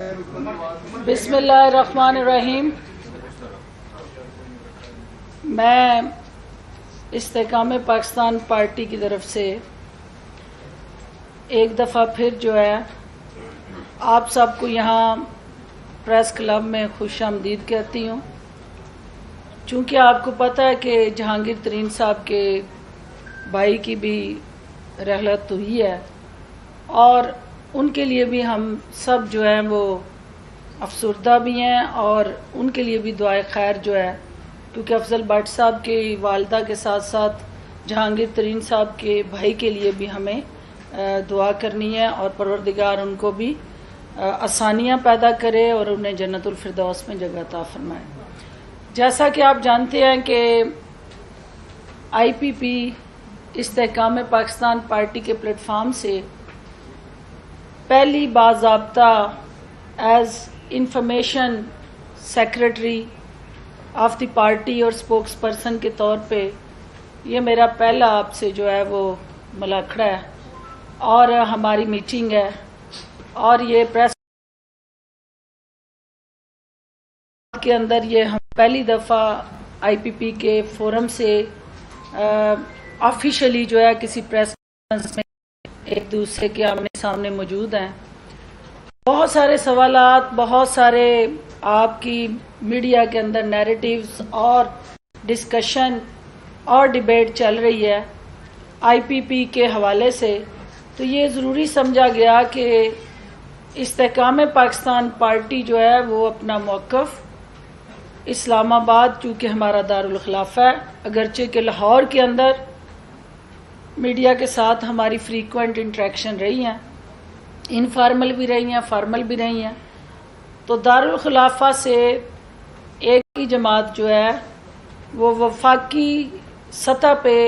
بسم اللہ الرحمن الرحیم۔ میں استحکام پاکستان پارٹی کی طرف سے ایک دفعہ پھر جو ہے آپ سب کو یہاں پریس کلب میں خوش آمدید کہتی ہوں، چونکہ آپ کو پتہ ہے کہ جہانگیر ترین صاحب کے بھائی کی بھی رحلت ہوئی ہے اور ان کے لیے بھی ہم سب جو ہیں وہ افسردہ بھی ہیں اور ان کے لیے بھی دعائے خیر جو ہے، کیونکہ افضل بٹ صاحب کی والدہ کے ساتھ ساتھ جہانگیر ترین صاحب کے بھائی کے لیے بھی ہمیں دعا کرنی ہے اور پروردگار ان کو بھی آسانیاں پیدا کرے اور انہیں جنت الفردوس میں جگہ عطا فرمائے۔ جیسا کہ آپ جانتے ہیں کہ آئی پی پی استحکام پاکستان پارٹی کے پلیٹ فارم سے پہلی باضابطہ as information secretary of the party اور اسپوکس پرسن کے طور پہ یہ میرا پہلا آپ سے جو ہے وہ ملاقہ ہے اور ہماری میٹنگ ہے، اور یہ پریس کے اندر یہ ہم پہلی دفعہ آئی پی پی کے فورم سے آفیشلی جو ہے کسی پریس کانفرنس میں ایک دوسرے کے آمنے سامنے موجود ہیں۔ بہت سارے سوالات، بہت سارے آپ کی میڈیا کے اندر نیریٹیوز اور ڈسکشن اور ڈیبیٹ چل رہی ہے آئی پی پی کے حوالے سے، تو یہ ضروری سمجھا گیا کہ استحکام پاکستان پارٹی جو ہے وہ اپنا موقف اسلام آباد، چونکہ ہمارا دارالخلافہ ہے، اگرچہ کہ لاہور کے اندر میڈیا کے ساتھ ہماری فریکوینٹ انٹریکشن رہی ہیں، انفارمل بھی رہی ہیں، فارمل بھی رہی ہیں، تو دارالخلافہ سے ایک ہی جماعت جو ہے وہ وفاقی سطح پہ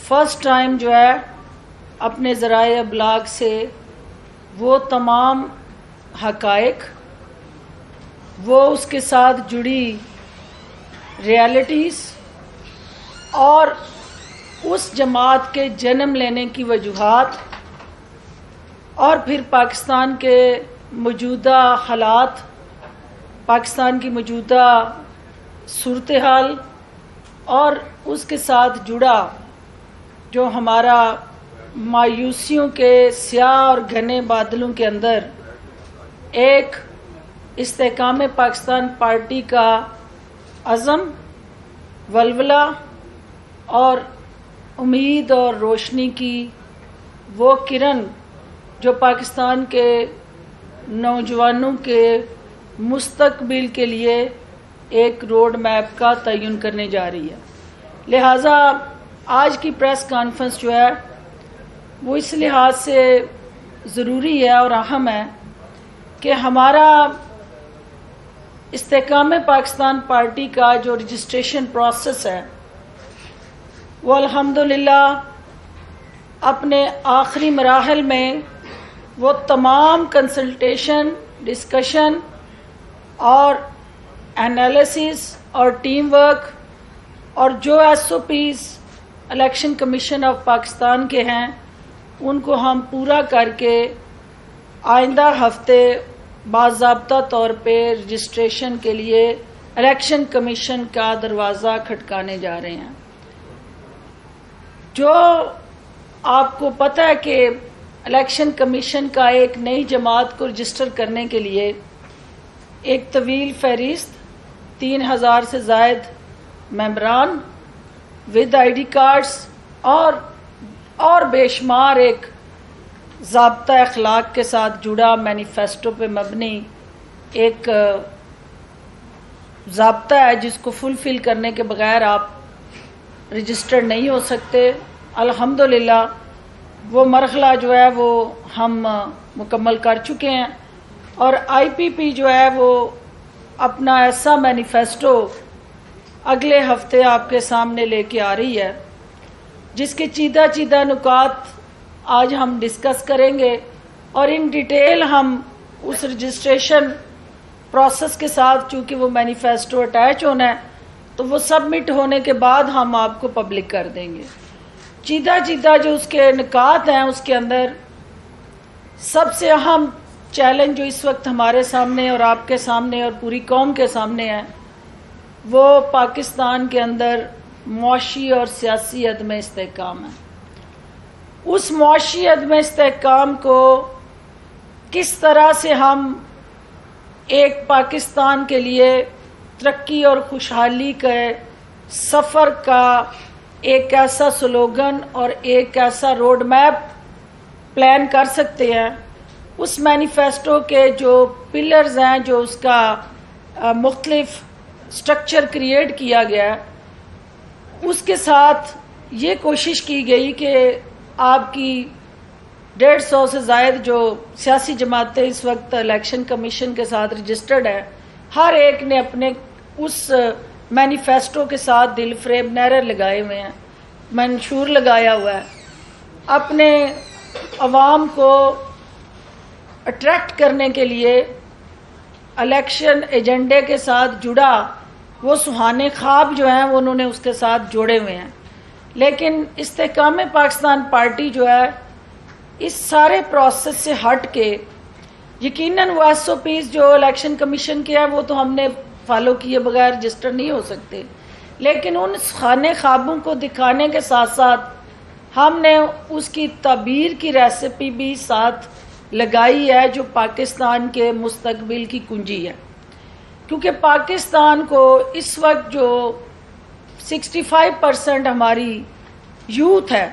فرسٹ ٹائم جو ہے اپنے ذرائع ابلاغ سے وہ تمام حقائق، وہ اس کے ساتھ جڑی ریالٹیز اور اس جماعت کے جنم لینے کی وجوہات اور پھر پاکستان کے موجودہ حالات، پاکستان کی موجودہ صورتحال اور اس کے ساتھ جڑا جو ہمارا مایوسیوں کے سیاہ اور گھنے بادلوں کے اندر ایک استحکام پاکستان پارٹی کا عزم، ولولہ اور امید اور روشنی کی وہ کرن جو پاکستان کے نوجوانوں کے مستقبل کے لیے ایک روڈ میپ کا تعین کرنے جا رہی ہے۔ لہٰذا آج کی پریس کانفرنس جو ہے وہ اس لحاظ سے ضروری ہے اور اہم ہے کہ ہمارا استحکام پاکستان پارٹی کا جو رجسٹریشن پروسیس ہے وہ الحمدللہ اپنے آخری مراحل میں وہ تمام کنسلٹیشن، ڈسکشن اور انالیسس اور ٹیم ورک اور جو S O Ps election commission of Pakistan کے ہیں ان کو ہم پورا کر کے آئندہ ہفتے باضابطہ طور پہ رجسٹریشن کے لیے الیکشن کمیشن کا دروازہ کھٹکانے جا رہے ہیں۔ جو آپ کو پتہ ہے کہ الیکشن کمیشن کا ایک نئی جماعت کو رجسٹر کرنے کے لیے ایک طویل فہرست 3000 سے زائد ممبران ود آئی ڈی کارڈز اور بے شمار ایک ضابطہ اخلاق کے ساتھ جڑا مینیفیسٹو پہ مبنی ایک ضابطہ ہے جس کو فلفل کرنے کے بغیر آپ رجسٹرڈ نہیں ہو سکتے۔ الحمدللہ وہ مرحلہ جو ہے وہ ہم مکمل کر چکے ہیں اور آئی پی پی جو ہے وہ اپنا ایسا مینیفیسٹو اگلے ہفتے آپ کے سامنے لے کے آ رہی ہے جس کے چیدہ نکات آج ہم ڈسکس کریں گے اور ان ڈیٹیل ہم اس رجسٹریشن پروسیس کے ساتھ، چونکہ وہ مینیفیسٹو اٹیچ ہونا ہے تو وہ سبمٹ ہونے کے بعد ہم آپ کو پبلک کر دیں گے۔ چیدہ جو اس کے نکات ہیں اس کے اندر سب سے اہم چیلنج جو اس وقت ہمارے سامنے اور آپ کے سامنے اور پوری قوم کے سامنے ہے وہ پاکستان کے اندر معاشی اور سیاسی عدم استحکام ہے۔ اس معاشی عدم استحکام کو کس طرح سے ہم ایک پاکستان کے لیے ترقی اور خوشحالی کے سفر کا ایک ایسا سلوگن اور ایک ایسا روڈ میپ پلان کر سکتے ہیں، اس مینیفیسٹو کے جو پلرز ہیں، جو اس کا مختلف سٹرکچر کریٹ کیا گیا ہے، اس کے ساتھ یہ کوشش کی گئی کہ آپ کی 150 سے زائد جو سیاسی جماعتیں اس وقت الیکشن کمیشن کے ساتھ رجسٹرڈ ہیں، ہر ایک نے اپنے اس مینیفیسٹو کے ساتھ دل فریب نعرے لگائے ہوئے ہیں، منشور لگایا ہوا ہے، اپنے عوام کو اٹریکٹ کرنے کے لیے الیکشن ایجنڈے کے ساتھ جڑا وہ سہانے خواب جو ہیں وہ انہوں نے اس کے ساتھ جوڑے ہوئے ہیں۔ لیکن استحکام پاکستان پارٹی جو ہے اس سارے پروسیس سے ہٹ کے، یقیناً وہ ایس او پیز جو الیکشن کمیشن کے ہیں وہ تو ہم نے فالو کیے بغیر رجسٹر نہیں ہو سکتے، لیکن ان خانے خوابوں کو دکھانے کے ساتھ ساتھ ہم نے اس کی تعبیر کی ریسیپی بھی ساتھ لگائی ہے جو پاکستان کے مستقبل کی کنجی ہے، کیونکہ پاکستان کو اس وقت جو 65% ہماری یوتھ ہے،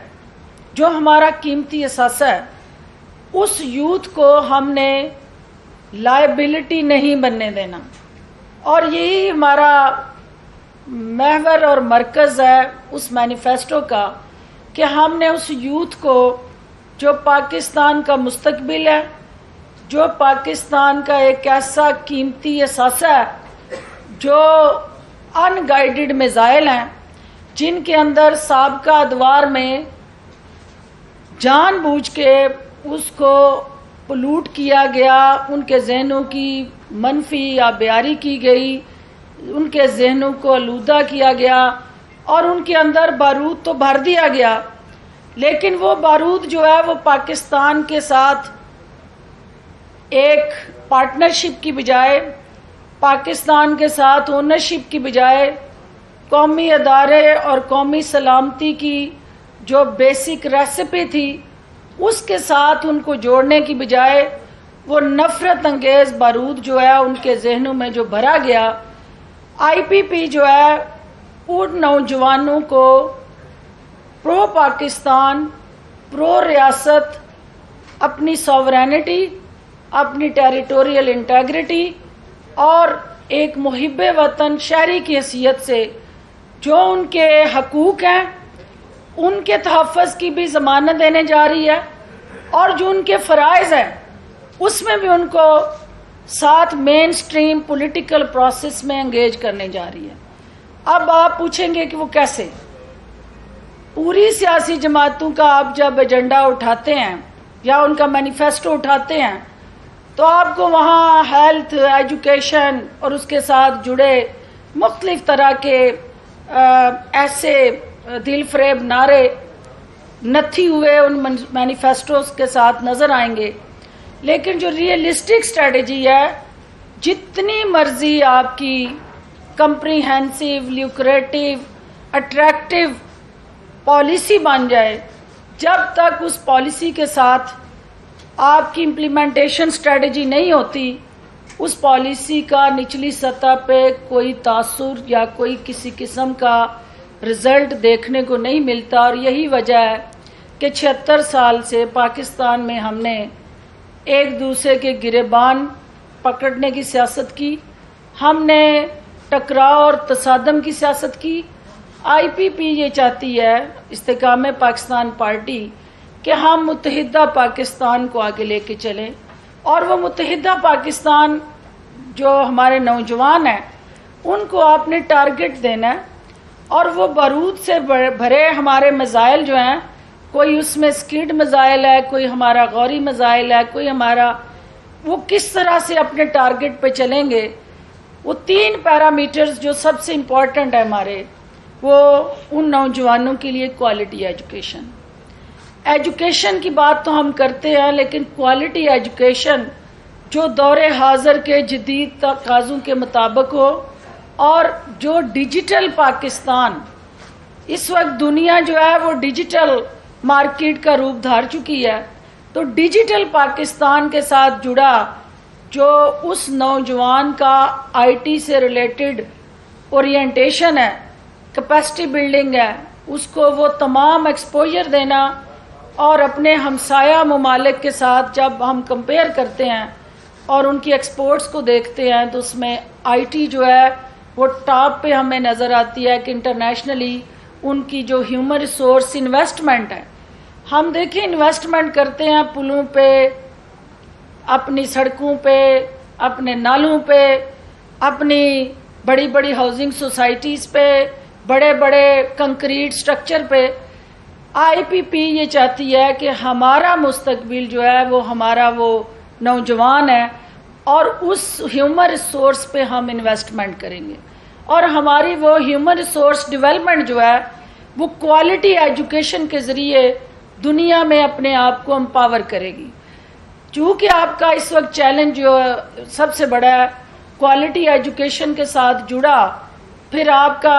جو ہمارا قیمتی اثاثہ ہے، اس یوتھ کو ہم نے لائبلٹی نہیں بننے دینا، اور یہی ہمارا محور اور مرکز ہے اس مینیفیسٹو کا کہ ہم نے اس یوتھ کو جو پاکستان کا مستقبل ہے، جو پاکستان کا ایک ایسا قیمتی اثاثہ ہے، جو ان گائیڈڈ میزائل ہیں، جن کے اندر سابقہ ادوار میں جان بوجھ کے اس کو پلوٹ کیا گیا، ان کے ذہنوں کی منفی آبیاری کی گئی، ان کے ذہنوں کو آلودہ کیا گیا، اور ان کے اندر بارود تو بھر دیا گیا، لیکن وہ بارود جو ہے وہ پاکستان کے ساتھ ایک پارٹنرشپ کی بجائے، پاکستان کے ساتھ اونرشپ کی بجائے، قومی ادارے اور قومی سلامتی کی جو بیسک ریسیپی تھی اس کے ساتھ ان کو جوڑنے کی بجائے وہ نفرت انگیز بارود جو ہے ان کے ذہنوں میں جو بھرا گیا، آئی پی پی جو ہے ان نوجوانوں کو پرو پاکستان، پرو ریاست، اپنی سوورینٹی، اپنی ٹیریٹوریل انٹیگریٹی اور ایک محب وطن شہری کی حیثیت سے جو ان کے حقوق ہیں ان کے تحفظ کی بھی ضمانت دینے جا رہی ہے، اور جو ان کے فرائض ہیں اس میں بھی ان کو ساتھ مین سٹریم پولیٹیکل پروسیس میں انگیج کرنے جا رہی ہے۔ اب آپ پوچھیں گے کہ وہ کیسے؟ پوری سیاسی جماعتوں کا آپ جب ایجنڈا اٹھاتے ہیں یا ان کا مینیفیسٹو اٹھاتے ہیں تو آپ کو وہاں ہیلتھ، ایجوکیشن اور اس کے ساتھ جڑے مختلف طرح کے ایسے دل فریب نعرے نتھی ہوئے ان مینیفیسٹوز کے ساتھ نظر آئیں گے، لیکن جو ریئلسٹک اسٹریٹجی ہے، جتنی مرضی آپ کی کمپریہنسو، لیوکریٹو، اٹریکٹیو پالیسی بن جائے، جب تک اس پالیسی کے ساتھ آپ کی امپلیمنٹیشن اسٹریٹجی نہیں ہوتی، اس پالیسی کا نچلی سطح پہ کوئی تاثر یا کوئی کسی قسم کا رزلٹ دیکھنے کو نہیں ملتا۔ اور یہی وجہ ہے کہ 76 سال سے پاکستان میں ہم نے ایک دوسرے کے گریبان پکڑنے کی سیاست کی، ہم نے ٹکراؤ اور تصادم کی سیاست کی۔ آئی پی پی یہ چاہتی ہے، استحکام پاکستان پارٹی، کہ ہم متحدہ پاکستان کو آگے لے کے چلیں، اور وہ متحدہ پاکستان جو ہمارے نوجوان ہیں ان کو آپ نے ٹارگٹ دینا ہے، اور وہ بارود سے بھرے ہمارے میزائل جو ہیں، کوئی اس میں سکیڈ میزائل ہے، کوئی ہمارا غوری میزائل ہے، کوئی ہمارا، وہ کس طرح سے اپنے ٹارگٹ پہ چلیں گے۔ وہ 3 پیرامیٹرز جو سب سے امپورٹنٹ ہے ہمارے، وہ ان نوجوانوں کے لیے کوالٹی ایجوکیشن کی بات تو ہم کرتے ہیں، لیکن کوالٹی ایجوکیشن جو دور حاضر کے جدید تقاضوں کے مطابق ہو، اور جو ڈیجیٹل پاکستان، اس وقت دنیا جو ہے وہ ڈیجیٹل مارکیٹ کا روپ دھار چکی ہے، تو ڈیجیٹل پاکستان کے ساتھ جڑا جو اس نوجوان کا آئی ٹی سے ریلیٹڈ اورینٹیشن ہے، کیپیسٹی بلڈنگ ہے، اس کو وہ تمام ایکسپوجر دینا، اور اپنے ہمسایہ ممالک کے ساتھ جب ہم کمپیئر کرتے ہیں اور ان کی ایکسپورٹس کو دیکھتے ہیں تو اس میں آئی ٹی جو ہے وہ ٹاپ پہ ہمیں نظر آتی ہے کہ انٹرنیشنلی ان کی جو ہیومن ریسورس انویسٹمنٹ ہے، ہم دیکھیں انویسٹمنٹ کرتے ہیں پلوں پہ، اپنی سڑکوں پہ، اپنے نالوں پہ، اپنی بڑی بڑی ہاؤسنگ سوسائٹیز پہ، بڑے بڑے کنکریٹ سٹرکچر پہ۔ آئی پی پی یہ چاہتی ہے کہ ہمارا مستقبل جو ہے وہ ہمارا وہ نوجوان ہے، اور اس ہیومن ریسورس پہ ہم انویسٹمنٹ کریں گے، اور ہماری وہ ہیومن ریسورس ڈیولپمنٹ جو ہے وہ کوالٹی ایجوکیشن کے ذریعے دنیا میں اپنے آپ کو امپاور کرے گی۔ چونکہ آپ کا اس وقت چیلنج جو سب سے بڑا ہے کوالٹی ایجوکیشن کے ساتھ جڑا، پھر آپ کا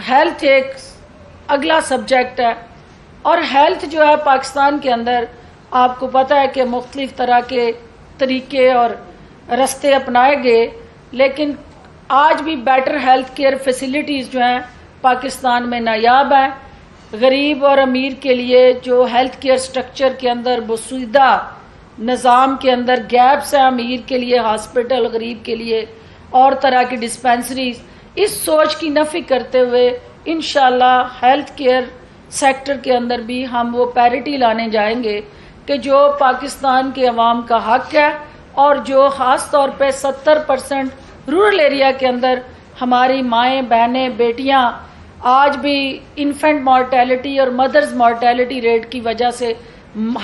ہیلتھ ایک اگلا سبجیکٹ ہے، اور ہیلتھ جو ہے پاکستان کے اندر آپ کو پتہ ہے کہ مختلف طرح کے طریقے اور رستے اپنائے گئے، لیکن آج بھی بیٹر ہیلتھ کیئر فیسلٹیز جو ہیں پاکستان میں نایاب ہیں۔ غریب اور امیر کے لیے جو ہیلتھ کیئر سٹرکچر کے اندر بسودہ نظام کے اندر گیپس ہیں، امیر کے لیے ہاسپٹل، غریب کے لیے اور طرح کی ڈسپینسریز، اس سوچ کی نفی کرتے ہوئے انشاءاللہ ہیلتھ کیئر سیکٹر کے اندر بھی ہم وہ پیرٹی لانے جائیں گے کہ جو پاکستان کے عوام کا حق ہے، اور جو خاص طور پہ 70% رورل ایریا کے اندر ہماری مائیں، بہنیں، بیٹیاں آج بھی انفینٹ مارٹیلٹی اور مدرز مارٹیلٹی ریٹ کی وجہ سے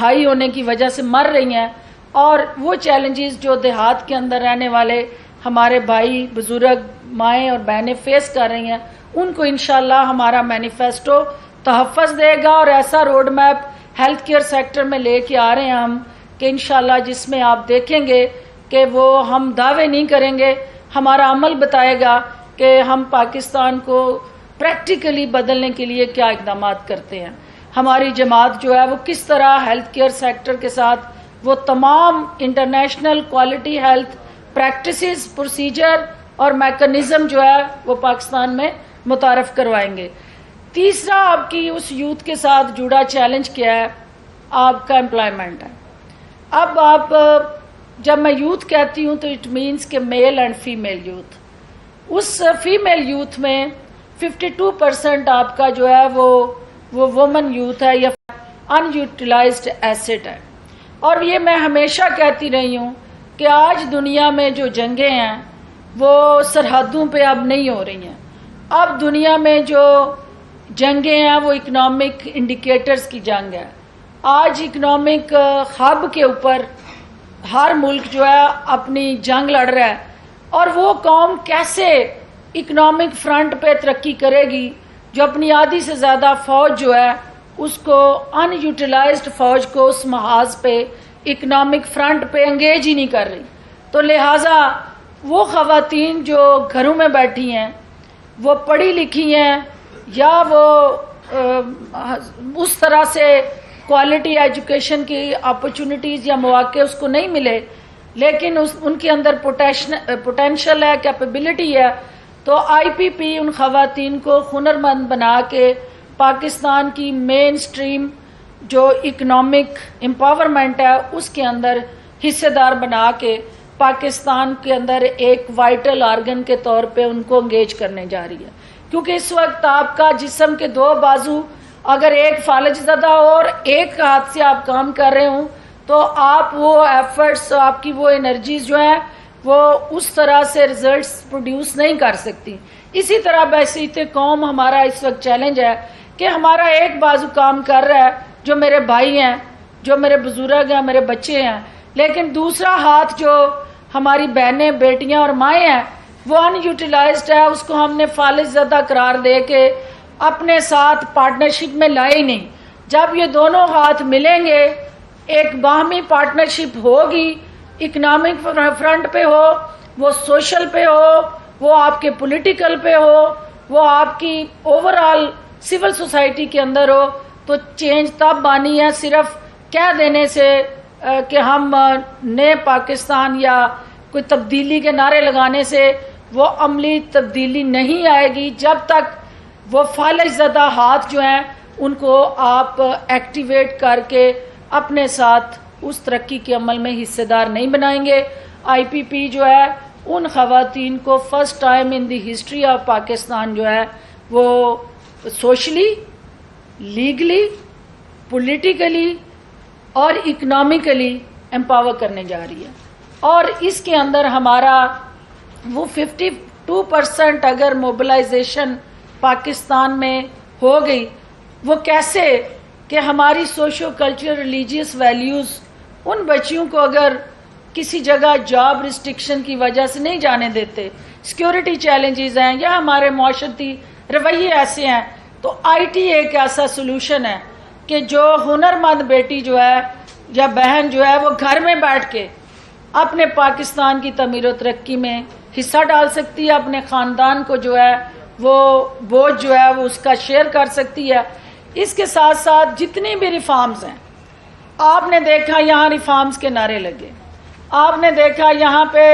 ہائی ہونے کی وجہ سے مر رہی ہیں، اور وہ چیلنجز جو دیہات کے اندر رہنے والے ہمارے بھائی بزرگ مائیں اور بہنیں فیس کر رہی ہیں، ان کو انشاءاللہ ہمارا مینیفیسٹو تحفظ دے گا، اور ایسا road map health care sector میں لے کے آ رہے ہیں ہم کہ انشاءاللہ جس میں آپ دیکھیں گے کہ وہ ہم دعوے نہیں کریں گے، ہمارا عمل بتائے گا کہ ہم پاکستان کو پریکٹیکلی بدلنے کے لیے کیا اقدامات کرتے ہیں۔ ہماری جماعت جو ہے وہ کس طرح ہیلتھ کیئر سیکٹر کے ساتھ وہ تمام international quality health practices, procedure اور میکنزم جو ہے وہ پاکستان میں متعارف کروائیں گے۔ تیسرا آپ کی اس یوتھ کے ساتھ جڑا چیلنج کیا ہے؟ آپ کا امپلائمنٹ ہے۔ اب آپ جب میں یوتھ کہتی ہوں تو اٹ مینس کہ میل اینڈ فیمیل یوتھ، اس فیمیل یوتھ میں 52% آپ کا جو ہے وہ وومن یوتھ ہے یا ان یوٹیلائزڈ ایسٹ ہے۔ اور یہ میں ہمیشہ کہتی رہی ہوں کہ آج دنیا میں جو جنگیں ہیں وہ سرحدوں پہ اب نہیں ہو رہی ہیں، اب دنیا میں جو جنگیں ہیں وہ اکنامک انڈیکیٹرز کی جنگ ہے۔ آج اکنامک ہب کے اوپر ہر ملک جو ہے اپنی جنگ لڑ رہا ہے، اور وہ قوم کیسے اکنامک فرنٹ پہ ترقی کرے گی جو اپنی آدھی سے زیادہ فوج جو ہے اس کو ان یوٹیلائزڈ فوج کو اس محاذ پہ اکنامک فرنٹ پہ انگیج ہی نہیں کر رہی۔ تو لہٰذا وہ خواتین جو گھروں میں بیٹھی ہیں، وہ پڑھی لکھی ہیں یا وہ اس طرح سے کوالٹی ایجوکیشن کی اپرچونٹیز یا مواقع اس کو نہیں ملے، لیکن ان کے اندر پوٹینشل ہے، کیپیبلٹی ہے، تو آئی پی پی ان خواتین کو ہنرمند بنا کے پاکستان کی مین سٹریم جو اکنامک امپاورمنٹ ہے اس کے اندر حصے دار بنا کے پاکستان کے اندر ایک وائٹل آرگن کے طور پہ ان کو انگیج کرنے جا رہی ہے۔ کیونکہ اس وقت آپ کا جسم کے دو بازو اگر ایک فالج زدہ ہو اور ایک ہاتھ سے آپ کام کر رہے ہوں تو آپ وہ ایفرٹس، آپ کی وہ انرجیز جو ہیں وہ اس طرح سے ریزلٹس پروڈیوس نہیں کر سکتی۔ اسی طرح بحیثیت قوم ہمارا اس وقت چیلنج ہے کہ ہمارا ایک بازو کام کر رہا ہے جو میرے بھائی ہیں، جو میرے بزرگ ہیں، میرے بچے ہیں، لیکن دوسرا ہاتھ جو ہماری بہنیں، بیٹیاں اور مائیں ہیں وہ ان یوٹیلائزڈ ہے، اس کو ہم نے فالج زدہ قرار دے کے اپنے ساتھ پارٹنرشپ میں لائے نہیں۔ جب یہ دونوں ہاتھ ملیں گے، ایک باہمی پارٹنرشپ ہوگی اکنامک فرنٹ پہ ہو، وہ سوشل پہ ہو، وہ آپ کے پولیٹیکل پہ ہو، وہ آپ کی اوور آل سول سوسائٹی کے اندر ہو، تو چینج تب آنی ہے صرف کہہ دینے سے کہ ہم نئے پاکستان یا کوئی تبدیلی کے نعرے لگانے سے وہ عملی تبدیلی نہیں آئے گی جب تک وہ فالج زدہ ہاتھ جو ہیں ان کو آپ ایکٹیویٹ کر کے اپنے ساتھ اس ترقی کے عمل میں حصے دار نہیں بنائیں گے۔ آئی پی پی جو ہے ان خواتین کو first time in the history of Pakistan جو ہے وہ سوشلی، لیگلی، پولیٹیکلی اور اکنامکلی امپاور کرنے جا رہی ہے، اور اس کے اندر ہمارا وہ 52% اگر موبلائزیشن پاکستان میں ہو گئی، وہ کیسے کہ ہماری سوشو کلچر ریلیجیس ویلیوز ان بچیوں کو اگر کسی جگہ جاب ریسٹرکشن کی وجہ سے نہیں جانے دیتے، سیکیورٹی چیلنجز ہیں یا ہمارے معاشرتی رویے ایسے ہیں، تو آئی ٹی ایک ایسا سلوشن ہے کہ جو ہنرمند بیٹی جو ہے یا بہن جو ہے وہ گھر میں بیٹھ کے اپنے پاکستان کی تعمیر و ترقی میں حصہ ڈال سکتی ہے، اپنے خاندان کو جو ہے وہ بوجھ جو ہے وہ اس کا شیئر کر سکتی ہے۔ اس کے ساتھ ساتھ جتنی بھی ریفارمز ہیں، آپ نے دیکھا یہاں ریفارمز کے نعرے لگے، آپ نے دیکھا یہاں پہ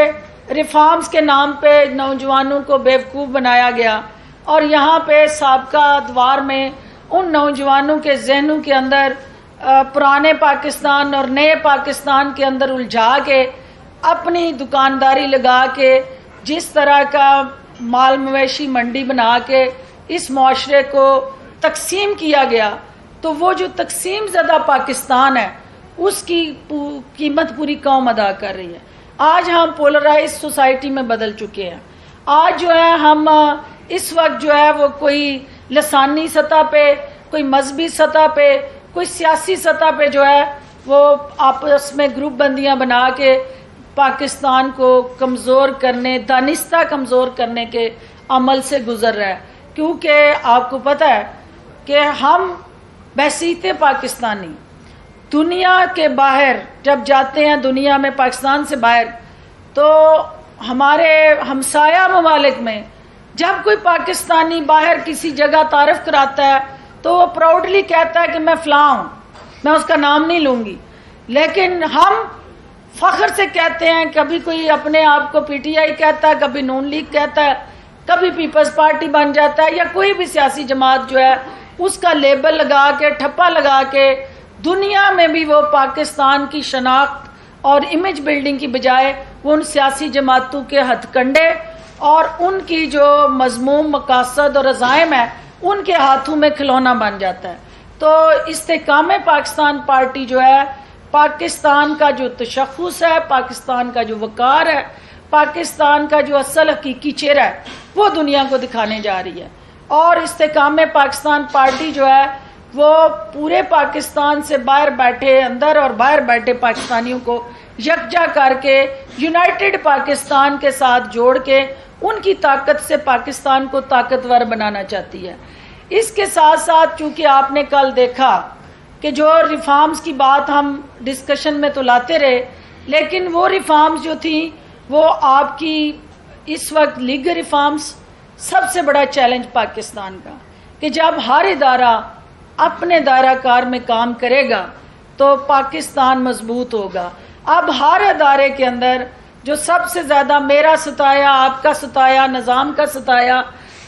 ریفارمز کے نام پہ نوجوانوں کو بیوقوف بنایا گیا، اور یہاں پہ سابقہ ادوار میں ان نوجوانوں کے ذہنوں کے اندر پرانے پاکستان اور نئے پاکستان کے اندر الجھا کے اپنی دکانداری لگا کے جس طرح کا مال مویشی منڈی بنا کے اس معاشرے کو تقسیم کیا گیا، تو وہ جو تقسیم زدہ پاکستان ہے اس کی قیمت پوری قوم ادا کر رہی ہے۔ آج ہم پولرائز سوسائٹی میں بدل چکے ہیں۔ آج جو ہے ہم اس وقت جو ہے وہ کوئی لسانی سطح پہ، کوئی مذہبی سطح پہ، کوئی سیاسی سطح پہ جو ہے وہ آپس میں گروپ بندیاں بنا کے پاکستان کو کمزور کرنے، دانستہ کمزور کرنے کے عمل سے گزر رہا ہے، کیونکہ آپ کو پتہ ہے کہ ہم بحیثیت پاکستانی دنیا کے باہر جب جاتے ہیں، دنیا میں پاکستان سے باہر، تو ہمارے ہمسایہ ممالک میں جب کوئی پاکستانی باہر کسی جگہ تعارف کراتا ہے تو وہ پراؤڈلی کہتا ہے کہ میں فلاں ہوں، میں اس کا نام نہیں لوں گی، لیکن ہم فخر سے کہتے ہیں، کبھی کوئی اپنے آپ کو پی ٹی آئی کہتا ہے، کبھی نون لیگ کہتا ہے، کبھی پیپلز پارٹی بن جاتا ہے، یا کوئی بھی سیاسی جماعت جو ہے اس کا لیبل لگا کے، ٹھپا لگا کے دنیا میں بھی وہ پاکستان کی شناخت اور امیج بلڈنگ کی بجائے وہ ان سیاسی جماعتوں کے ہتھ کنڈے اور ان کی جو مذموم مقاصد اور عزائم ہیں ان کے ہاتھوں میں کھلونا بن جاتا ہے۔ تو استحکام پاکستان پارٹی جو ہے پاکستان کا جو تشخص ہے، پاکستان کا جو وقار ہے، پاکستان کا جو اصل حقیقی چہرہ ہے وہ دنیا کو دکھانے جا رہی ہے، اور استحکام پاکستان پارٹی جو ہے وہ پورے پاکستان سے باہر بیٹھے، اندر اور باہر بیٹھے پاکستانیوں کو یکجا کر کے یونائٹڈ پاکستان کے ساتھ جوڑ کے ان کی طاقت سے پاکستان کو طاقتور بنانا چاہتی ہے۔ اس کے ساتھ ساتھ چونکہ آپ نے کل دیکھا کہ جو ریفارمز کی بات ہم ڈسکشن میں تو لاتے رہے، لیکن وہ ریفارمز جو تھیں وہ آپ کی اس وقت لیگل ریفارمز سب سے بڑا چیلنج پاکستان کا، کہ جب ہر ادارہ اپنے دائرہ کار میں کام کرے گا تو پاکستان مضبوط ہوگا۔ اب ہر ادارے کے اندر جو سب سے زیادہ میرا ستایا، آپ کا ستایا، نظام کا ستایا،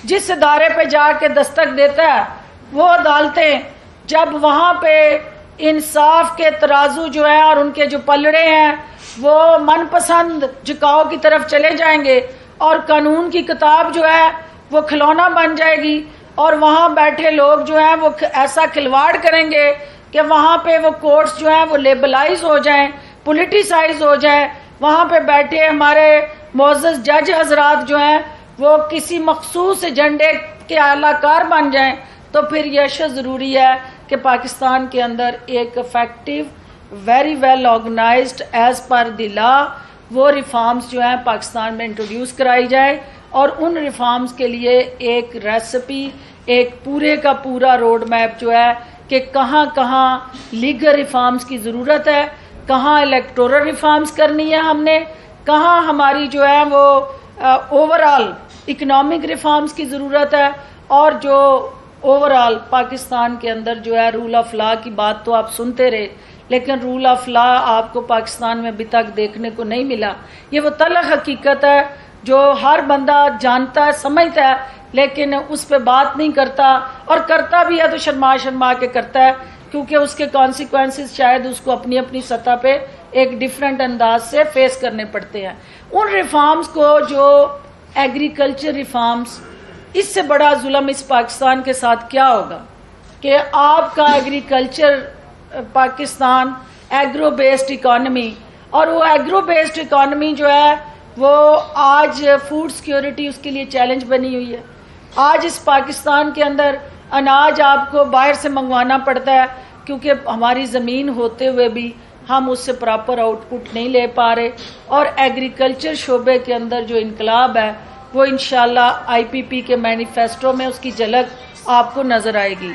جس ادارے پہ جا کے دستک دیتا ہے وہ عدالتیں، جب وہاں پہ انصاف کے ترازو جو ہیں اور ان کے جو پلڑے ہیں وہ من پسند جھکاؤ کی طرف چلے جائیں گے اور قانون کی کتاب جو ہے وہ کھلونا بن جائے گی، اور وہاں بیٹھے لوگ جو ہیں وہ ایسا کھلواڑ کریں گے کہ وہاں پہ وہ کورٹس جو ہیں وہ لیبلائز ہو جائیں، پولیٹیسائز ہو جائے، وہاں پہ بیٹھے ہمارے معزز جج حضرات جو ہیں وہ کسی مخصوص ایجنڈے کے اعلی کار بن جائیں، تو پھر یہ اشد ضروری ہے کہ پاکستان کے اندر ایک effective, very well organized as per the law وہ ریفارمز جو ہیں پاکستان میں انٹروڈیوس کرائی جائے، اور ان ریفارمز کے لیے ایک ریسپی، ایک پورے کا پورا روڈ میپ جو ہے کہ کہاں کہاں لیگل ریفارمز کی ضرورت ہے، کہاں الیکٹورل ریفارمز کرنی ہے ہم نے، کہاں ہماری جو ہے وہ اوور آل اکنامک ریفارمز کی ضرورت ہے، اور جو اوور آل پاکستان کے اندر جو ہے رول آف لا کی بات تو آپ سنتے رہے، لیکن رول آف لا آپ کو پاکستان میں ابھی تک دیکھنے کو نہیں ملا۔ یہ وہ تلخ حقیقت ہے جو ہر بندہ جانتا ہے، سمجھتا ہے، لیکن اس پہ بات نہیں کرتا، اور کرتا بھی ہے تو شرما شرما کے کرتا ہے، کیونکہ اس کے کانسیکوینسز شاید اس کو اپنی اپنی سطح پہ ایک ڈیفرنٹ انداز سے فیس کرنے پڑتے ہیں۔ ان ریفارمز کو جو ایگریکلچر ریفارمز، اس سے بڑا ظلم اس پاکستان کے ساتھ کیا ہوگا کہ آپ کا agriculture Pakistan agro based economy, اور وہ ایگرو بیسڈ اکانومی جو ہے وہ آج فوڈ سیکیورٹی اس کے لیے چیلنج بنی ہوئی ہے۔ آج اس پاکستان کے اندر اناج آپ کو باہر سے منگوانا پڑتا ہے، کیونکہ ہماری زمین ہوتے ہوئے بھی ہم اس سے پراپر آؤٹ پٹ نہیں لے پا رہے، اور ایگریکلچر شعبے کے اندر جو انقلاب ہے وہ انشاءاللہ آئی پی پی کے مینیفیسٹو میں اس کی جھلک آپ کو نظر آئے گی۔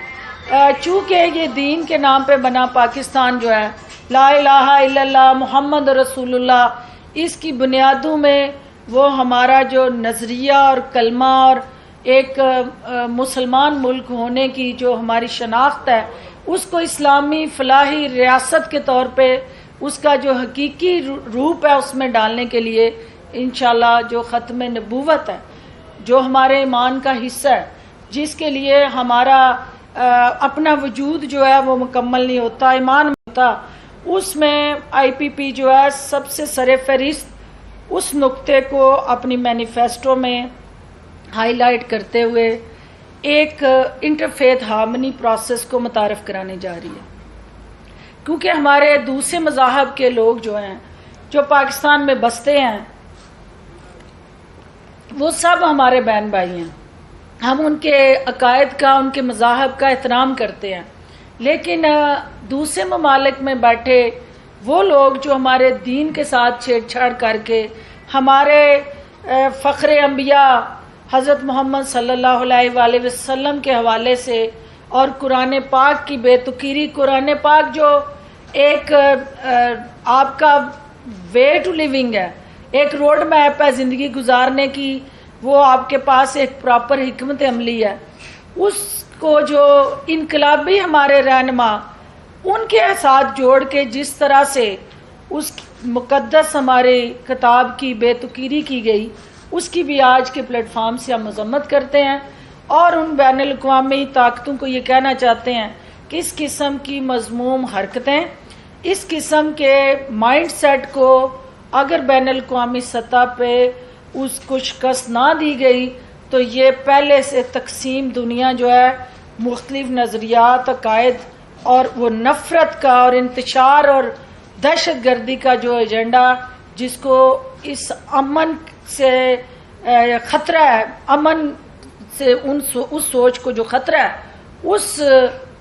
چونکہ یہ دین کے نام پہ بنا پاکستان جو ہے، لا الہ الا اللہ محمد رسول اللہ، اس کی بنیادوں میں وہ ہمارا جو نظریہ اور کلمہ اور ایک مسلمان ملک ہونے کی جو ہماری شناخت ہے، اس کو اسلامی فلاحی ریاست کے طور پہ اس کا جو حقیقی روپ ہے اس میں ڈالنے کے لیے انشاءاللہ جو ختم نبوت ہے، جو ہمارے ایمان کا حصہ ہے، جس کے لیے ہمارا اپنا وجود جو ہے وہ مکمل نہیں ہوتا، ایمان ہوتا، اس میں آئی پی پی جو ہے سب سے سر فہرست اس نقطے کو اپنی مینیفیسٹو میں ہائی لائٹ کرتے ہوئے ایک انٹرفیتھ ہارمنی پروسیس کو متعارف کرانے جا رہی ہے، کیونکہ ہمارے دوسرے مذاہب کے لوگ جو ہیں جو پاکستان میں بستے ہیں وہ سب ہمارے بہن بھائی ہیں، ہم ان کے عقائد کا، ان کے مذاہب کا احترام کرتے ہیں، لیکن دوسرے ممالک میں بیٹھے وہ لوگ جو ہمارے دین کے ساتھ چھیڑ چھاڑ کر کے ہمارے فخر انبیاء حضرت محمد صلی اللہ علیہ وآلہ وسلم کے حوالے سے اور قرآن پاک کی بے تقیری، قرآن پاک جو ایک آپ کا وے ٹو لیونگ ہے، ایک روڈ میپ ہے زندگی گزارنے کی، وہ آپ کے پاس ایک پراپر حکمت عملی ہے، اس کو جو انقلابی ہمارے رہنما ان کے ساتھ جوڑ کے جس طرح سے اس مقدس ہماری کتاب کی بے تقیری کی گئی، اس کی بھی آج کے پلیٹ فارم سے ہم مذمت کرتے ہیں، اور ان بین الاقوامی طاقتوں کو یہ کہنا چاہتے ہیں کہ اس قسم کی مذموم حرکتیں، اس قسم کے مائنڈ سیٹ کو اگر بین الاقوامی سطح پہ اس کو شکست نہ دی گئی تو یہ پہلے سے تقسیم دنیا جو ہے مختلف نظریات، عقائد اور وہ نفرت کا اور انتشار اور دہشت گردی کا جو ایجنڈا، جس کو اس امن سے خطرہ ہے، امن سے اس سوچ کو جو خطرہ ہے، اس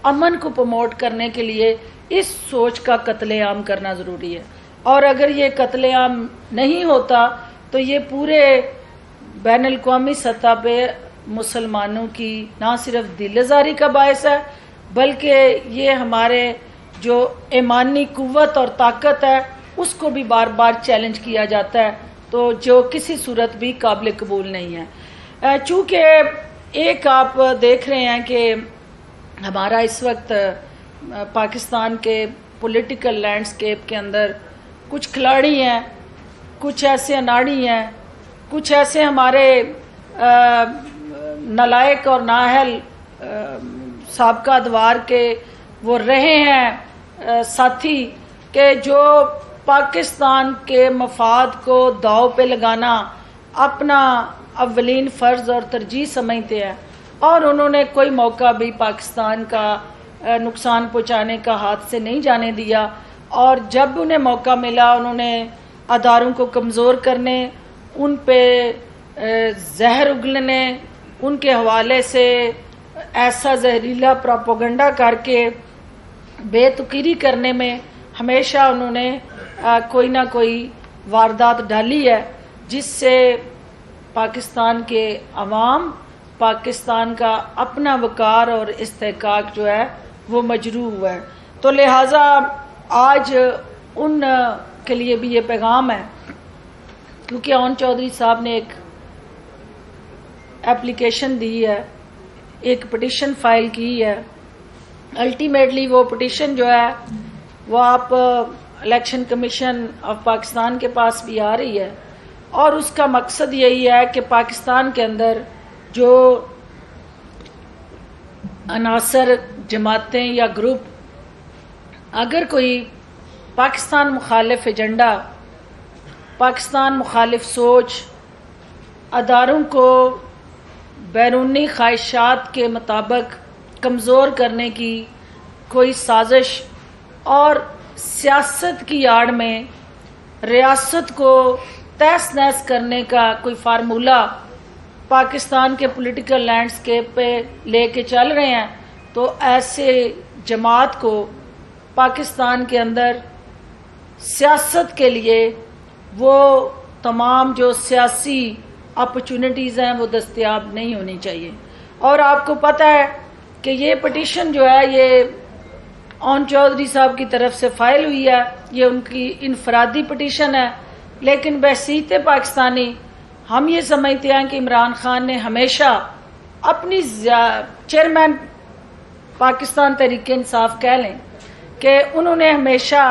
امن کو پروموٹ کرنے کے لیے اس سوچ کا قتل عام کرنا ضروری ہے، اور اگر یہ قتل عام نہیں ہوتا تو یہ پورے بین الاقوامی سطح پہ مسلمانوں کی نہ صرف دل آزاری کا باعث ہے، بلکہ یہ ہمارے جو ایمانی قوت اور طاقت ہے اس کو بھی بار بار چیلنج کیا جاتا ہے، تو جو کسی صورت بھی قابل قبول نہیں ہے۔ چونکہ ایک آپ دیکھ رہے ہیں کہ ہمارا اس وقت پاکستان کے پولیٹیکل لینڈسکیپ کے اندر کچھ کھلاڑی ہیں، کچھ ایسے اناڑی ہیں، کچھ ایسے ہمارے نالائق اور نااہل سابقہ ادوار کے وہ رہے ہیں ساتھی کہ جو پاکستان کے مفاد کو داؤ پہ لگانا اپنا اولین فرض اور ترجیح سمجھتے ہیں، اور انہوں نے کوئی موقع بھی پاکستان کا نقصان پہنچانے کا ہاتھ سے نہیں جانے دیا، اور جب انہیں موقع ملا انہوں نے اداروں کو کمزور کرنے، ان پہ زہر اگلنے، ان کے حوالے سے ایسا زہریلا پروپیگنڈا کر کے بے تقیری کرنے میں ہمیشہ انہوں نے کوئی نہ کوئی واردات ڈالی ہے، جس سے پاکستان کے عوام، پاکستان کا اپنا وقار اور استحقاق جو ہے وہ مجروح ہوا ہے۔ تو لہٰذا آج ان کے لیے بھی یہ پیغام ہے، کیونکہ اون چودھری صاحب نے ایک ایپلیکیشن دی ہے، ایک پٹیشن فائل کی ہے. الٹیمیٹلی وہ پٹیشن جو ہے وہ آپ الیکشن کمیشن آف پاکستان کے پاس بھی آ رہی ہے، اور اس کا مقصد یہی ہے کہ پاکستان کے اندر جو عناصر، جماعتیں یا گروپ اگر کوئی پاکستان مخالف ایجنڈا، پاکستان مخالف سوچ، اداروں کو بیرونی خواہشات کے مطابق کمزور کرنے کی کوئی سازش اور سیاست کی آڑ میں ریاست کو تہس نہس کرنے کا کوئی فارمولہ پاکستان کے پولیٹیکل لینڈسکیپ پہ لے کے چل رہے ہیں، تو ایسے جماعت کو پاکستان کے اندر سیاست کے لیے وہ تمام جو سیاسی اپرچونٹیز ہیں وہ دستیاب نہیں ہونی چاہیے. اور آپ کو پتہ ہے کہ یہ پٹیشن جو ہے یہ اون چودھری صاحب کی طرف سے فائل ہوئی ہے، یہ ان کی انفرادی پٹیشن ہے، لیکن بحیثیت پاکستانی ہم یہ سمجھتے ہیں کہ عمران خان نے ہمیشہ اپنی چیئرمین پاکستان تحریک انصاف کہہ لیں کہ انہوں نے ہمیشہ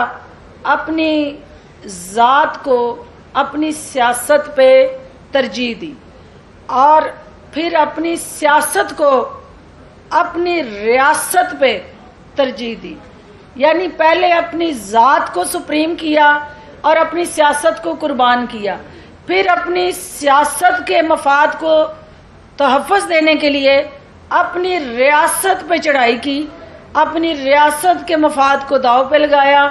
اپنی ذات کو اپنی سیاست پہ ترجیح دی، اور پھر اپنی سیاست کو اپنی ریاست پہ ترجیح دی. یعنی پہلے اپنی ذات کو سپریم کیا اور اپنی سیاست کو قربان کیا، پھر اپنی سیاست کے مفاد کو تحفظ دینے کے لیے اپنی ریاست پہ چڑھائی کی، اپنی ریاست کے مفاد کو داؤ پہ لگایا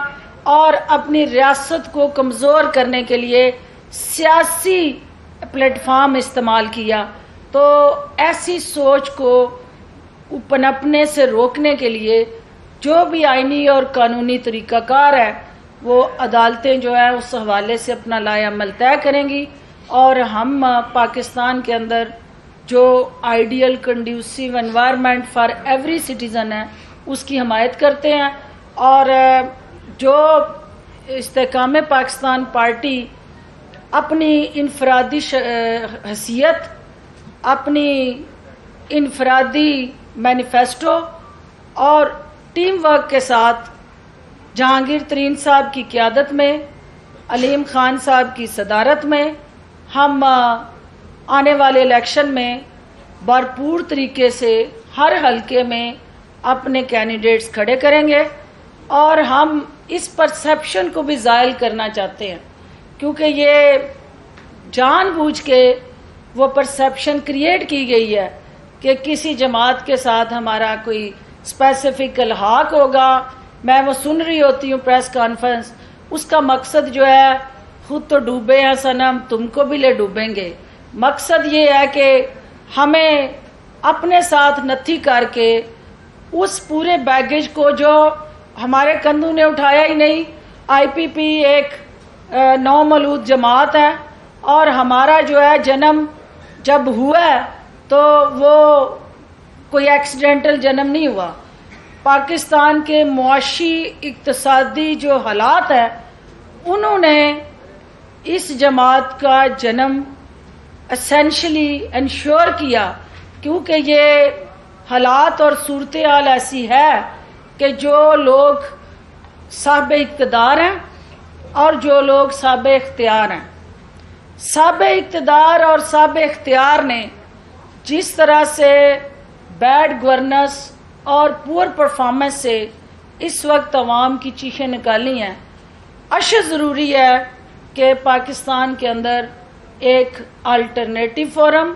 اور اپنی ریاست کو کمزور کرنے کے لیے سیاسی پلیٹ فارم استعمال کیا. تو ایسی سوچ کو پنپنے سے روکنے کے لیے جو بھی آئینی اور قانونی طریقہ کار ہے وہ عدالتیں جو ہے اس حوالے سے اپنا لائحہ عمل طے کریں گی، اور ہم پاکستان کے اندر جو ideal conducive environment for every citizen ہے اس کی حمایت کرتے ہیں. اور جو استحکام پاکستان پارٹی اپنی انفرادی حیثیت، اپنی انفرادی مینیفیسٹو اور ٹیم ورک کے ساتھ جہانگیر ترین صاحب کی قیادت میں، علیم خان صاحب کی صدارت میں ہم آنے والے الیکشن میں بھرپور طریقے سے ہر حلقے میں اپنے کینڈیڈیٹس کھڑے کریں گے، اور ہم اس پرسیپشن کو بھی زائل کرنا چاہتے ہیں، کیونکہ یہ جان بوجھ کے وہ پرسیپشن کریٹ کی گئی ہے کہ کسی جماعت کے ساتھ ہمارا کوئی اسپیسیفک الحاق ہوگا. میں وہ سن رہی ہوتی ہوں پریس کانفرنس، اس کا مقصد جو ہے خود تو ڈوبے ہیں صنم، تم کو بھی لے ڈوبیں گے. مقصد یہ ہے کہ ہمیں اپنے ساتھ نتھی کر کے اس پورے بیگیج کو جو ہمارے کندھوں نے اٹھایا ہی نہیں. آئی پی پی ایک نومولود جماعت ہے، اور ہمارا جو ہے جنم جب ہوا ہے تو وہ کوئی ایکسیڈنٹل جنم نہیں ہوا. پاکستان کے معاشی اقتصادی جو حالات ہیں انہوں نے اس جماعت کا جنم اسینشلی انشور کیا، کیونکہ یہ حالات اور صورتحال ایسی ہے کہ جو لوگ صاحب اقتدار ہیں اور جو لوگ صاحب اختیار ہیں، صاحب اقتدار اور صاحب اختیار نے جس طرح سے بیڈ گورننس اور پور پرفارمنس سے اس وقت عوام کی چیخیں نکالی ہیں، اشد ضروری ہے کہ پاکستان کے اندر ایک الٹرنیٹیو فورم،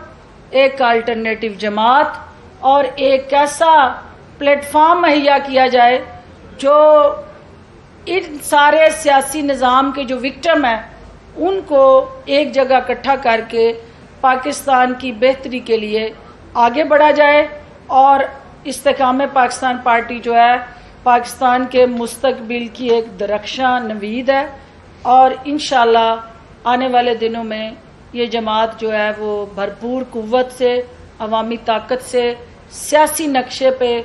ایک الٹرنیٹیو جماعت اور ایک ایسا پلیٹ فارم مہیا کیا جائے جو ان سارے سیاسی نظام کے جو وکٹم ہیں ان کو ایک جگہ اکٹھا کر کے پاکستان کی بہتری کے لیے آگے بڑھا جائے. اور استحکام پاکستان پارٹی جو ہے پاکستان کے مستقبل کی ایک درخشاں نوید ہے، اور انشاءاللہ آنے والے دنوں میں یہ جماعت جو ہے وہ بھرپور قوت سے، عوامی طاقت سے، سیاسی نقشے پہ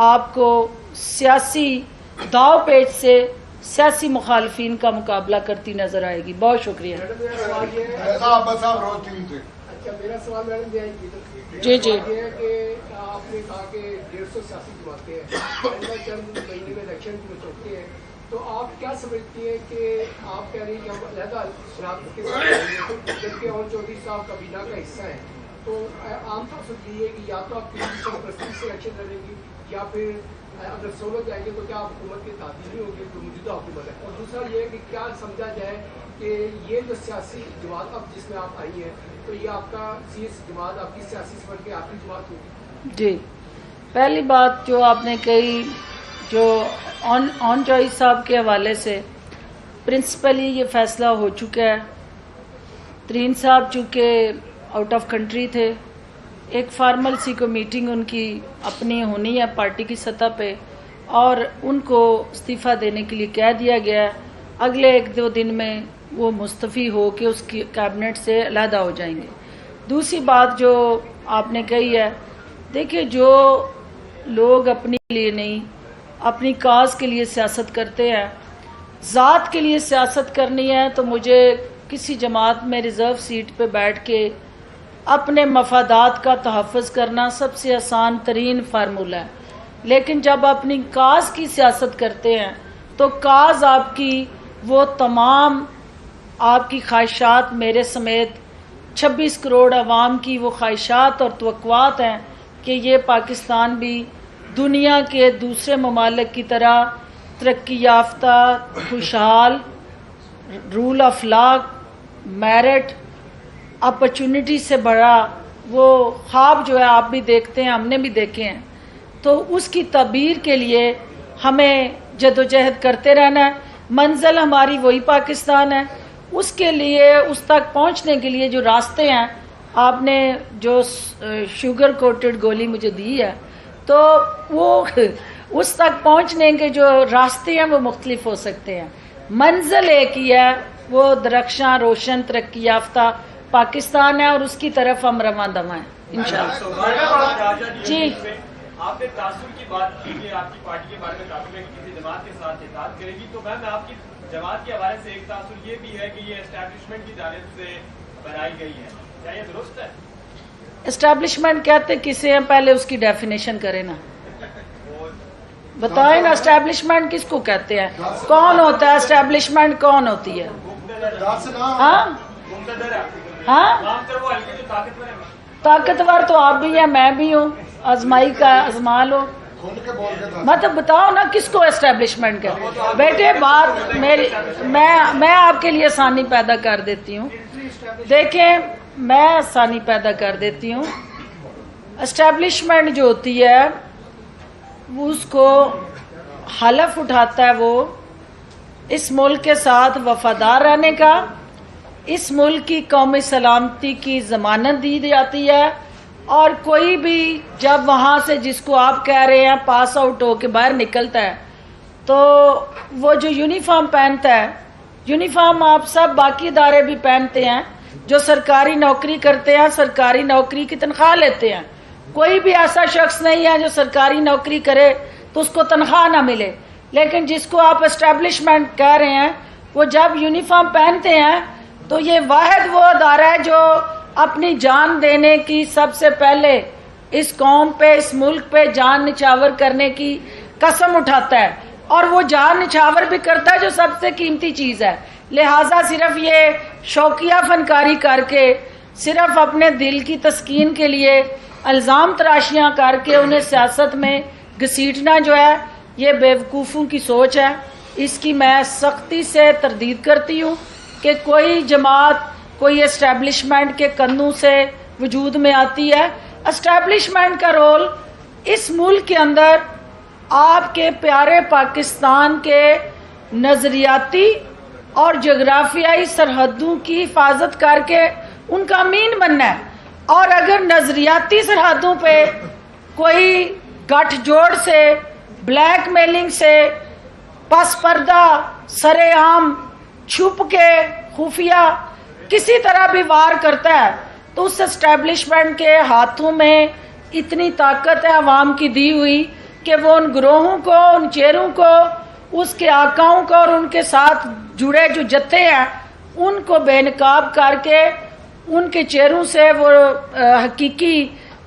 آپ کو سیاسی داؤ پیچ سے سیاسی مخالفین کا مقابلہ کرتی نظر آئے گی. بہت شکریہ. میرا سوال میڈم جی جی یہ ہے کہ آپ نے کہا کہ 150 سیاسی جماعتیں ہیں، چند مہینے میں الیکشن میں چوکتے ہیں، تو آپ کیا سمجھتی ہیں کہ آپ کہہ رہی ہیں کہ ہم علیحدہ شناخت کے ساتھ رہیں گے، جبکہ اور چودھری صاحب کابینہ کا حصہ ہیں، تو عام طور سے یہ ہے کہ یا تو آپ کسی پرستی سے الیکشن لڑیں گی یا پھر اگر سولو جائیں گے تو کیا آپ حکومت کے تعطیل نہیں ہوگی تو موجودہ حکومت ہے. اور دوسرا یہ ہے کہ کیا سمجھا جائے کہ یہ جو سیاسی جماعت اب جس میں آپ آئی ہیں تو یہ آپ کا جماعت آپ کی سیاسی سفر کی آخری جماعت ہوگی؟ جی، پہلی بات جو آپ نے کہی جو آن چوائس صاحب کے حوالے سے پرنسپلی یہ فیصلہ ہو چکا ہے. ترین صاحب چونکہ آؤٹ آف کنٹری تھے، ایک فارمل سی کو میٹنگ ان کی اپنی ہونی ہے پارٹی کی سطح پہ، اور ان کو استعفیٰ دینے کے لیے کہہ دیا گیا ہے. اگلے 1-2 دن میں وہ مستعفی ہو کے اس کی کیبنٹ سے علیحدہ ہو جائیں گے. دوسری بات جو آپ نے کہی ہے، دیکھیں جو لوگ اپنے لیے نہیں اپنی کاز کے لیے سیاست کرتے ہیں، ذات کے لیے سیاست کرنی ہے تو مجھے کسی جماعت میں ریزرو سیٹ پہ بیٹھ کے اپنے مفادات کا تحفظ کرنا سب سے آسان ترین فارمولہ ہے. لیکن جب اپنی کاز کی سیاست کرتے ہیں تو کاز آپ کی وہ تمام آپ کی خواہشات میرے سمیت 26 کروڑ عوام کی وہ خواہشات اور توقعات ہیں کہ یہ پاکستان بھی دنیا کے دوسرے ممالک کی طرح ترقی یافتہ، خوشحال، rule of law, merit, opportunity سے بڑا وہ خواب جو ہے آپ بھی دیکھتے ہیں، ہم نے بھی دیکھے ہیں. تو اس کی تعبیر کے لیے ہمیں جدوجہد کرتے رہنا ہے. منزل ہماری وہی پاکستان ہے. اس کے لیے اس تک پہنچنے کے لیے جو راستے ہیں، آپ نے جو شوگر کوٹڈ گولی مجھے دی ہے، تو وہ اس تک پہنچنے کے جو راستے ہیں وہ مختلف ہو سکتے ہیں. منزل ایک ہی ہے، وہ درخشاں روشن ترقی یافتہ پاکستان ہے، اور اس کی طرف ہم رواں دواں ہیں انشاءاللہ. جی آپ نے تعصب کی بات کی کہ آپ کی پارٹی کے بارے میں تعصب ہے کہ کسی جماعت کے ساتھ اتحاد کرے گی، تو میں آپ کی جماعت کے حوالے سے ایک تعصب یہ بھی ہے کہ یہ اسٹیبلشمنٹ کی جانب سے بنائی گئی ہے، کیا یہ درست ہے؟ اسٹیبلشمنٹ کہتے کسے ہیں، پہلے اس کی ڈیفینیشن کریں نا، بتائیں نا اسٹیبلشمنٹ کس کو کہتے ہیں، کون ہوتا ہے اسٹیبلشمنٹ، کون ہوتی ہے؟ ہاں ہاں، طاقتور تو آپ بھی ہیں، میں بھی ہوں، آزمائی کا آزما لو. مطلب بتاؤ نا کس کو اسٹیبلشمنٹ کہتے بیٹے. بات میری میں آپ کے لیے آسانی پیدا کر دیتی ہوں. دیکھیں میں آسانی پیدا کر دیتی ہوں. اسٹیبلشمنٹ جو ہوتی ہے اس کو حلف اٹھاتا ہے وہ اس ملک کے ساتھ وفادار رہنے کا، اس ملک کی قومی سلامتی کی ضمانت دی جاتی ہے، اور کوئی بھی جب وہاں سے جس کو آپ کہہ رہے ہیں پاس آؤٹ ہو کے باہر نکلتا ہے تو وہ جو یونیفارم پہنتا ہے، یونیفارم آپ سب باقی ادارے بھی پہنتے ہیں، جو سرکاری نوکری کرتے ہیں سرکاری نوکری کی تنخواہ لیتے ہیں. کوئی بھی ایسا شخص نہیں ہے جو سرکاری نوکری کرے تو اس کو تنخواہ نہ ملے. لیکن جس کو آپ اسٹیبلشمنٹ کہہ رہے ہیں وہ جب یونیفارم پہنتے ہیں تو یہ واحد وہ ادارہ ہے جو اپنی جان دینے کی سب سے پہلے اس قوم پہ اس ملک پہ جان نچھاور کرنے کی قسم اٹھاتا ہے، اور وہ جان نچھاور بھی کرتا ہے جو سب سے قیمتی چیز ہے. لہٰذا صرف یہ شوقیہ فنکاری کر کے، صرف اپنے دل کی تسکین کے لیے الزام تراشیاں کر کے انہیں سیاست میں گھسیٹنا جو ہے یہ بیوقوفوں کی سوچ ہے. اس کی میں سختی سے تردید کرتی ہوں کہ کوئی جماعت کوئی اسٹیبلشمنٹ کے کندھوں سے وجود میں آتی ہے. اسٹیبلشمنٹ کا رول اس ملک کے اندر آپ کے پیارے پاکستان کے نظریاتی اور جغرافیائی سرحدوں کی حفاظت کر کے ان کا امین بننا ہے. اور اگر نظریاتی سرحدوں پہ کوئی گٹھ جوڑ سے، بلیک میلنگ سے، پس پردہ، سرے عام، چھپ کے، خفیہ کسی طرح بھی وار کرتا ہے تو اس اسٹیبلشمنٹ کے ہاتھوں میں اتنی طاقت ہے عوام کی دی ہوئی کہ وہ ان گروہوں کو، ان چہروں کو، اس کے آقاؤں کو اور ان کے ساتھ جڑے جو جتھے ہیں ان کو بے نقاب کر کے ان کے چہروں سے وہ حقیقی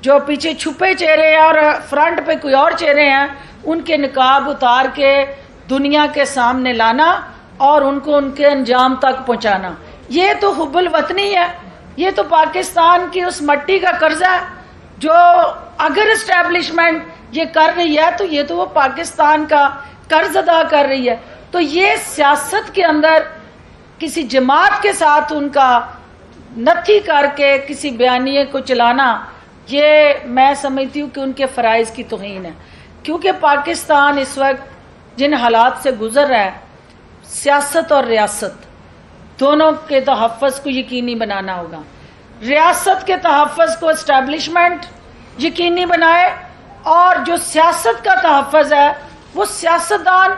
جو پیچھے چھپے چہرے ہیں اور فرنٹ پہ کوئی اور چہرے ہیں ان کے نقاب اتار کے دنیا کے سامنے لانا اور ان کو ان کے انجام تک پہنچانا، یہ تو حب الوطنی ہے، یہ تو پاکستان کی اس مٹی کا قرضہ ہے جو اگر اسٹیبلشمنٹ یہ کر رہی ہے تو یہ تو وہ پاکستان کا قرض ادا کر رہی ہے۔ تو یہ سیاست کے اندر کسی جماعت کے ساتھ ان کا نتھی کر کے کسی بیانیے کو چلانا، یہ میں سمجھتی ہوں کہ ان کے فرائض کی توہین ہے، کیونکہ پاکستان اس وقت جن حالات سے گزر رہا ہے، سیاست اور ریاست دونوں کے تحفظ کو یقینی بنانا ہوگا۔ ریاست کے تحفظ کو اسٹیبلشمنٹ یقینی بنائے، اور جو سیاست کا تحفظ ہے وہ سیاستدان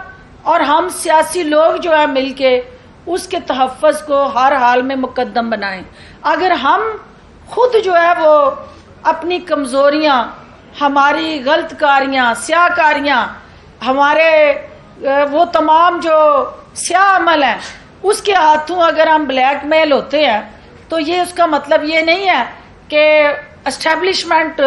اور ہم سیاسی لوگ جو ہے مل کے اس کے تحفظ کو ہر حال میں مقدم بنائیں۔ اگر ہم خود جو ہے وہ اپنی کمزوریاں، ہماری غلط کاریاں، سیاہ کاریاں، ہمارے وہ تمام جو سیاہ عمل ہیں اس کے ہاتھوں اگر ہم بلیک میل ہوتے ہیں تو یہ اس کا مطلب یہ نہیں ہے کہ اسٹیبلشمنٹ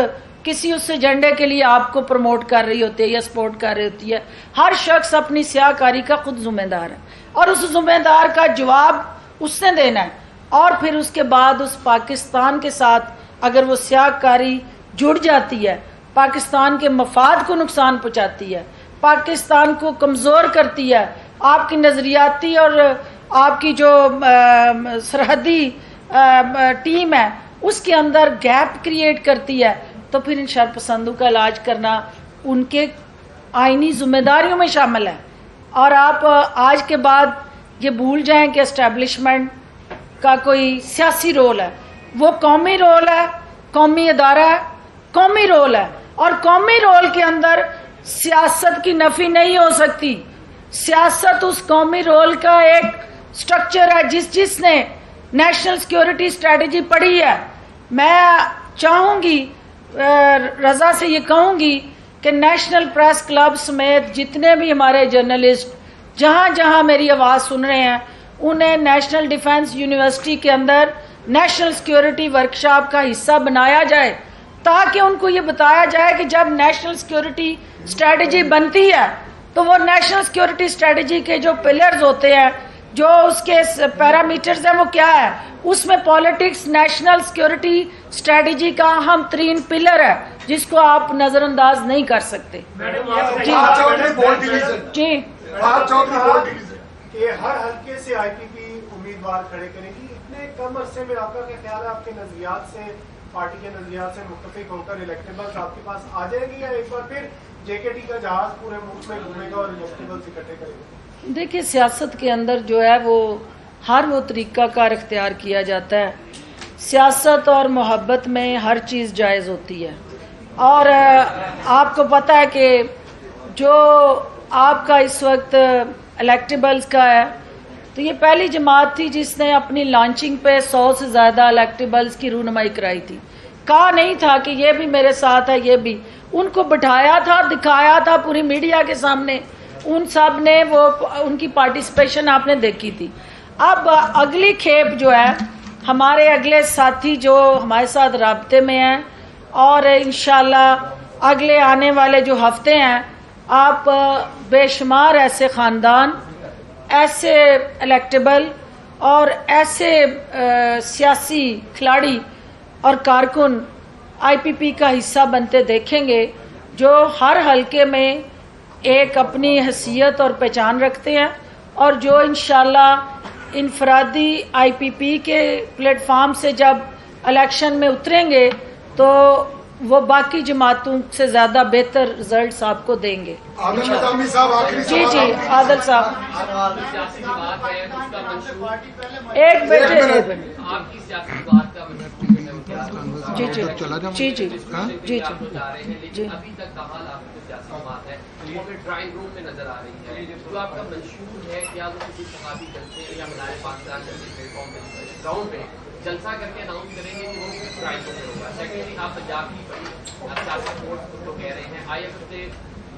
کسی اس ایجنڈے کے لیے آپ کو پروموٹ کر رہی ہوتی ہے یا سپورٹ کر رہی ہوتی ہے۔ ہر شخص اپنی سیاہ کاری کا خود ذمہ دار ہے اور اس ذمہ دار کا جواب اس نے دینا ہے، اور پھر اس کے بعد اس پاکستان کے ساتھ اگر وہ سیاہ کاری جڑ جاتی ہے، پاکستان کے مفاد کو نقصان پہنچاتی ہے، پاکستان کو کمزور کرتی ہے، آپ کی نظریاتی اور آپ کی جو سرحدی ٹیم ہے اس کے اندر گیپ کریٹ کرتی ہے، تو پھر ان شر پسندوں کا علاج کرنا ان کے آئینی ذمہ داریوں میں شامل ہے۔ اور آپ آج کے بعد یہ بھول جائیں کہ اسٹیبلشمنٹ کا کوئی سیاسی رول ہے، وہ قومی رول ہے، قومی ادارہ ہے، قومی رول ہے، اور قومی رول کے اندر سیاست کی نفی نہیں ہو سکتی۔ سیاست اس قومی رول کا ایک سٹرکچر ہے۔ جس نے نیشنل سیکیورٹی اسٹریٹجی پڑھی ہے، میں چاہوں گی، رضا سے یہ کہوں گی کہ نیشنل پریس کلب سمیت جتنے بھی ہمارے جرنلسٹ جہاں جہاں میری آواز سن رہے ہیں انہیں نیشنل ڈیفنس یونیورسٹی کے اندر نیشنل سیکیورٹی ورکشاپ کا حصہ بنایا جائے، تاکہ ان کو یہ بتایا جائے کہ جب نیشنل سیکیورٹی اسٹریٹجی بنتی ہے تو وہ نیشنل سیکیورٹی اسٹریٹجی کے جو پلرز ہوتے ہیں، جو اس کے پیرامیٹرز ہیں، وہ کیا ہے۔ اس میں پالیٹکس نیشنل سیکیورٹی اسٹریٹجی کا اہم ترین پلر ہے جس کو آپ نظر انداز نہیں کر سکتے۔ جی کہ ہر حلقے سے آئی پی پی امیدوار کھڑے کرے گی، اتنے کم عرصے میں آپ کا کیا خیال ہے، آپ کے نظریات سے، پارٹی کے نظریات سے متفق ہو کر الیکٹیبلز آپ کے پاس آ جائیں گے، یا ایک بار پھر جے کے ٹی کا جہاز پورے ملک میں گھومے گا اور الیکٹیبلز اکٹھے کرے گا؟ دیکھیے، سیاست کے اندر جو ہے وہ ہر وہ طریقہ کار اختیار کیا جاتا ہے۔ سیاست اور محبت میں ہر چیز جائز ہوتی ہے، اور آپ کو پتہ ہے کہ جو آپ کا اس وقت الیکٹیبلز کا ہے، تو یہ پہلی جماعت تھی جس نے اپنی لانچنگ پہ 100 سے زیادہ الیکٹیبلز کی رونمائی کرائی تھی۔ کہا نہیں تھا کہ یہ بھی میرے ساتھ ہے، یہ بھی، ان کو بٹھایا تھا، دکھایا تھا پوری میڈیا کے سامنے، ان سب نے وہ ان کی پارٹیسپیشن آپ نے دیکھی تھی۔ اب اگلی کھیپ جو ہے، ہمارے اگلے ساتھی جو ہمارے ساتھ رابطے میں ہیں، اور انشاءاللہ اگلے آنے والے جو ہفتے ہیں، آپ بے شمار ایسے خاندان، ایسے الیکٹیبل اور ایسے سیاسی کھلاڑی اور کارکن آئی پی پی کا حصہ بنتے دیکھیں گے، جو ہر حلقے میں ایک اپنی حیثیت اور پہچان رکھتے ہیں، اور جو انشاءاللہ انفرادی آئی پی پی کے پلیٹ فارم سے جب الیکشن میں اتریں گے تو وہ باقی جماعتوں سے زیادہ بہتر رزلٹس آپ کو دیں گے۔ جی عادل صاحب، ایک بیٹے جی جی جی جی جی جی ڈرائنگ روم میں نظر آ رہی ہے، جو آپ کا منشور ہے، کیا وہ کسی صحافی جلسے یا مدار پاکستان جیسے پلیٹ فارم پہ گراؤنڈ پہ جلسہ کر کے اناؤنس کریں گے کہ وہ ڈرائنگ روم میں ہوگا؟ سیکنڈلی، آپ پنجاب کی بڑی آپ سیاسی رپورٹ کو کہہ رہے ہیں، آئی ایف سے